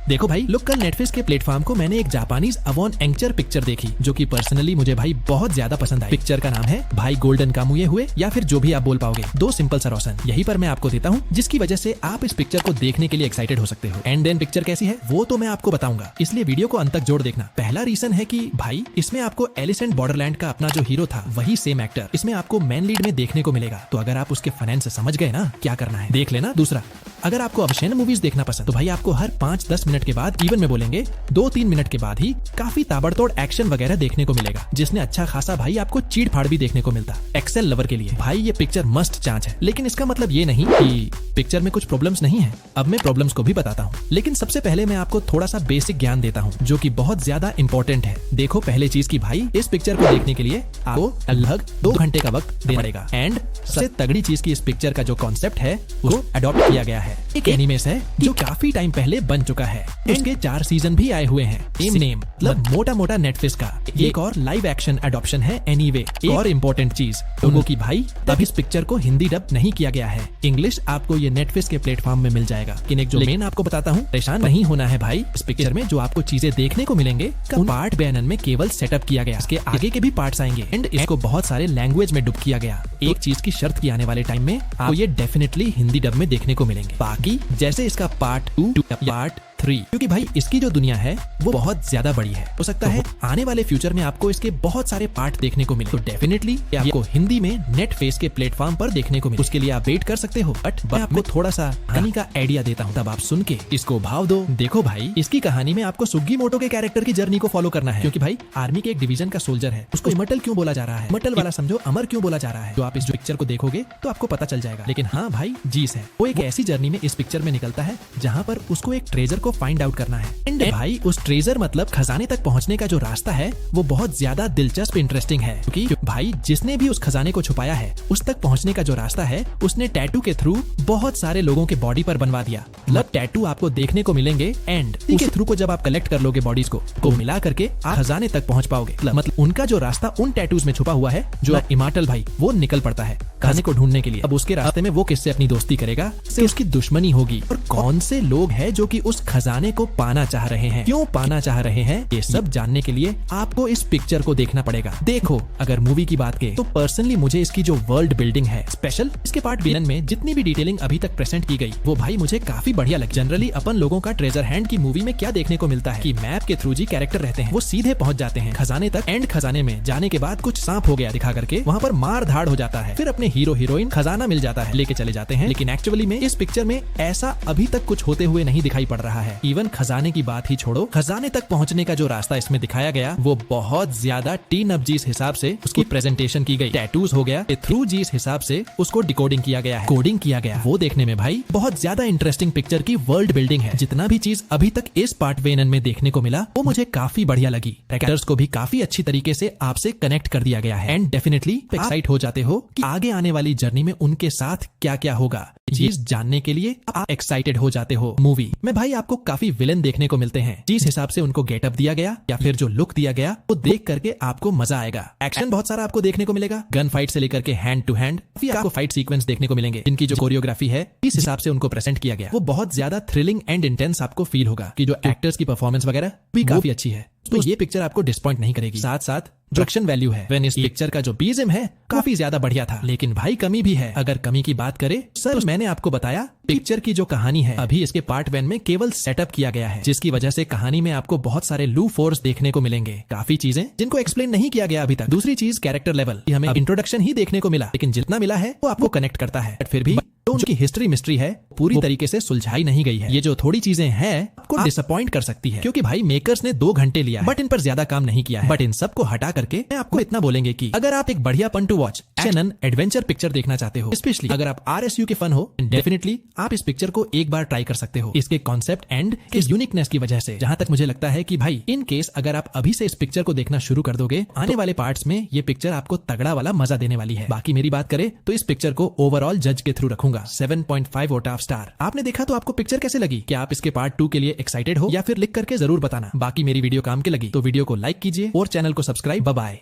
देखो भाई, लोग कल नेटफ्लिक्स के प्लेटफॉर्म को मैंने एक जापानीज अवॉन एंगचर पिक्चर देखी जो कि पर्सनली मुझे भाई बहुत ज्यादा पसंद आई। पिक्चर का नाम है भाई गोल्डन कामुये हुए, या फिर जो भी आप बोल पाओगे, दो सिंपल सा रोशन। यही पर मैं आपको देता हूँ जिसकी वजह से आप इस पिक्चर को देखने के लिए एक्साइटेड हो सकते हो। एंड देन पिक्चर कैसी है वो तो मैं आपको बताऊंगा, इसलिए वीडियो को अंत तक जोड़ देखना। पहला रीजन है कि भाई इसमें आपको एलिस इन बॉर्डरलैंड का अपना जो हीरो था वही सेम एक्टर इसमें आपको मेन लीड में देखने को मिलेगा। तो अगर आप उसके फाइनेंस समझ गए ना क्या करना है, देख लेना। दूसरा, अगर आपको अवश्य मूवीज देखना पसंद तो भाई आपको हर 5-10 मिनट के बाद, इवन में बोलेंगे 2-3 मिनट के बाद ही काफी ताबड़तोड़ एक्शन वगैरह देखने को मिलेगा, जिसने अच्छा खासा भाई आपको चीड़ फाड़ भी देखने को मिलता। एक्सेल लवर के लिए भाई ये पिक्चर मस्ट चांच है, लेकिन इसका मतलब ये नहीं कि पिक्चर में कुछ प्रॉब्लम्स नहीं है। अब मैं प्रॉब्लम्स को भी बताता हूँ, लेकिन सबसे पहले मैं आपको थोड़ा सा बेसिक ज्ञान देता हूँ जो कि बहुत ज्यादा इंपॉर्टेंट है। देखो, पहले चीज की भाई इस पिक्चर को देखने के लिए आपको लगभग 2 घंटे का वक्त देना पड़ेगा। एंड सबसे तगड़ी चीज की इस पिक्चर का जो कॉन्सेप्ट है वो अडॉप्ट किया गया है। एक एनिमेस है जो काफी टाइम पहले बन चुका है। उसके 4 सीजन भी आए हुए हैं। सेम नेम, मतलब मोटा मोटा नेटफ्लिक्स का। एक और लाइव एक्शन एडॉप्शन है एनीवे। एक और इम्पोर्टेंट चीज लोगों की भाई, तब इस पिक्चर को हिंदी डब नहीं किया गया है। इंग्लिश आपको ये नेटफ्लिक्स के प्लेटफॉर्म में मिल जाएगा। लेकिन एक जो मेन आपको बताता हूँ, परेशान नहीं होना है भाई। इस पिक्चर में जो आपको चीजें देखने को मिलेंगे उन पार्ट बैनन में केवल सेटअप किया गया। इसके आगे के भी पार्ट्स आएंगे एंड इसको बहुत सारे लैंग्वेज में डब किया गया। एक चीज की शर्त की आने वाले टाइम में आपको ये डेफिनेटली हिंदी डब में देखने को मिलेंगे। बाकी जैसे इसका पार्ट 2 पार्ट 3, क्योंकि भाई इसकी जो दुनिया है वो बहुत ज्यादा बड़ी है। हो सकता है आने वाले फ्यूचर में आपको इसके बहुत सारे पार्ट देखने को मिले, तो डेफिनेटली आपको हिंदी में नेटफ्लिक्स के प्लेटफॉर्म पर देखने को मिले। उसके लिए आप वेट कर सकते हो, बट मैं आपको थोड़ा सा कहानी का आइडिया देता हूँ, तब आप सुन के इसको भाव दो। देखो भाई, इसकी कहानी में आपको सुगीमोटो के कैरेक्टर की जर्नी को फॉलो करना है, क्योंकि भाई आर्मी के एक डिवीजन का सोल्जर है। उसको इमर्टल क्यों बोला जा रहा है, इमर्टल वाला समझो अमर क्यों बोला जा रहा है। जो आप इस पिक्चर को देखोगे तो आपको पता चल जाएगा। लेकिन हाँ भाई, जीस है वो एक ऐसी जर्नी में इस पिक्चर में निकलता है जहाँ पर उसको एक ट्रेजर को फाइंड आउट करना है। एंड भाई उस ट्रेजर मतलब खजाने तक पहुंचने का जो रास्ता है वो बहुत ज्यादा दिलचस्प इंटरेस्टिंग है, क्योंकि भाई जिसने भी उस खजाने को छुपाया है उस तक पहुंचने का जो रास्ता है उसने टैटू के थ्रू बहुत सारे लोगों के बॉडी पर बनवा दिया। मतलब टैटू आपको देखने को मिलेंगे एंड के थ्रू को जब आप कलेक्ट कर लोगे बॉडीज को मिला करके आप खजाने तक पहुंच पाओगे। मतलब उनका जो रास्ता उन टैटूज में छुपा हुआ है, जो इमॉर्टल भाई वो निकल पड़ता है खजाने को ढूंढने के लिए। अब उसके रास्ते में वो किससे अपनी दोस्ती करेगा, से उसकी दुश्मनी होगी, और कौन से लोग हैं जो कि उस खजाने को पाना चाह रहे हैं, क्यों पाना चाह रहे हैं, ये सब जानने के लिए आपको इस पिक्चर को देखना पड़ेगा। देखो, अगर मूवी की बात करें तो पर्सनली मुझे इसकी जो वर्ल्ड बिल्डिंग है स्पेशल, इसके पार्ट विलन में जितनी भी डिटेलिंग अभी तक प्रेजेंट की गई वो भाई मुझे काफी बढ़िया लगी। जनरली अपन लोगों का ट्रेजर हैंड की मूवी में क्या देखने को मिलता है कि मैप के थ्रू जी कैरेक्टर रहते हैं, वो सीधे पहुंच जाते हैं खजाने तक, एंड खजाने में जाने के बाद कुछ सांप हो गया दिखा करके वहाँ पर मार धाड़ हो जाता है, फिर अपने हीरो हीरोइन खजाना मिल जाता है लेके चले जाते हैं। लेकिन एक्चुअली में इस पिक्चर में ऐसा अभी तक कुछ होते हुए नहीं दिखाई पड़ रहा है। इवन खजाने की बात ही छोड़ो, खजाने तक पहुंचने का जो रास्ता इसमें दिखाया गया वो बहुत ज्यादा टीन अप जिस हिसाब से उसकी प्रेजेंटेशन की गई, टैटूज हो गया थ्रू जिस हिसाब से उसको डिकोडिंग किया गया है, कोडिंग किया गया, वो देखने में भाई बहुत ज्यादा इंटरेस्टिंग पिक्चर की वर्ल्ड बिल्डिंग है। जितना भी चीज अभी तक इस पार्ट वेनन में देखने को मिला वो मुझे काफी बढ़िया लगी। कैरेक्टर्स को भी काफी अच्छी तरीके से आपसे कनेक्ट कर दिया गया है एंड डेफिनेटली एक्साइट हो जाते हो कि आगे आने वाली जर्नी में उनके साथ क्या क्या होगा। चीज जानने के लिए आप एक्साइटेड हो जाते हो। मूवी में भाई आपको काफी विलन देखने को मिलते हैं, जिस हिसाब से उनको गेटअप दिया गया या फिर जो लुक दिया गया वो देख करके आपको मजा आएगा। एक्शन बहुत सारा आपको देखने को मिलेगा, गन फाइट से लेकर के हैंड टू हैंड, फिर आपको फाइट सीक्वेंस देखने को मिलेंगे जिनकी जो कोरियोग्राफी है इस हिसाब से उनको प्रेजेंट किया गया वो बहुत ज्यादा थ्रिलिंग एंड इंटेंस आपको फील होगा कि जो एक्टर्स की परफॉर्मेंस वगैरह भी काफी अच्छी है। तो ये पिक्चर आपको डिसपॉइंट नहीं करेगी। साथ साथ प्रोडक्शन वैल्यू है, वेन इस पिक्चर का जो बीजीएम है काफी ज्यादा बढ़िया था, लेकिन भाई कमी भी है। अगर कमी की बात करें सर, तो मैंने आपको बताया पिक्चर की जो कहानी है अभी इसके पार्ट 1 में केवल सेटअप किया गया है, जिसकी वजह से कहानी में आपको बहुत सारे लू फोर्स देखने को मिलेंगे, काफी चीजें जिनको एक्सप्लेन नहीं किया गया अभी तक। दूसरी चीज कैरेक्टर लेवल, हमें इंट्रोडक्शन ही देखने को मिला, लेकिन जितना मिला है वो आपको कनेक्ट करता है, बट फिर भी तो उनकी हिस्ट्री मिस्ट्री है पूरी तरीके से सुलझाई नहीं गई है। ये जो थोड़ी चीजें हैं आपको डिसअपॉइंट कर सकती है, क्योंकि भाई मेकर्स ने 2 घंटे लिया बट इन पर ज्यादा काम नहीं किया है। बट इन सब को हटा करके मैं आपको इतना बोलेंगे कि अगर आप एक बढ़िया fun to watch action adventure picture देखना चाहते हो, स्पेशली अगर आप RSU के फन हो, डेफिनेटली आप इस पिक्चर को एक बार ट्राई कर सकते हो। इसके कॉन्सेप्ट एंड इस यूनिकनेस की वजह से जहां तक मुझे लगता है कि भाई इन केस अगर आप अभी से इस पिक्चर को देखना शुरू कर दोगे, आने वाले पार्ट्स में ये पिक्चर आपको तगड़ा वाला मजा देने वाली है। बाकी मेरी बात करें तो इस पिक्चर को ओवरऑल जज के थ्रू रखूंगा 7.5 आउट ऑफ स्टार। आपने देखा तो आपको पिक्चर कैसे लगी? क्या आप इसके पार्ट 2 के लिए एक्साइटेड हो या फिर लिख करके जरूर बताना। बाकी मेरी वीडियो काम की लगी तो वीडियो को लाइक कीजिए और चैनल को सब्सक्राइब। Bye bye.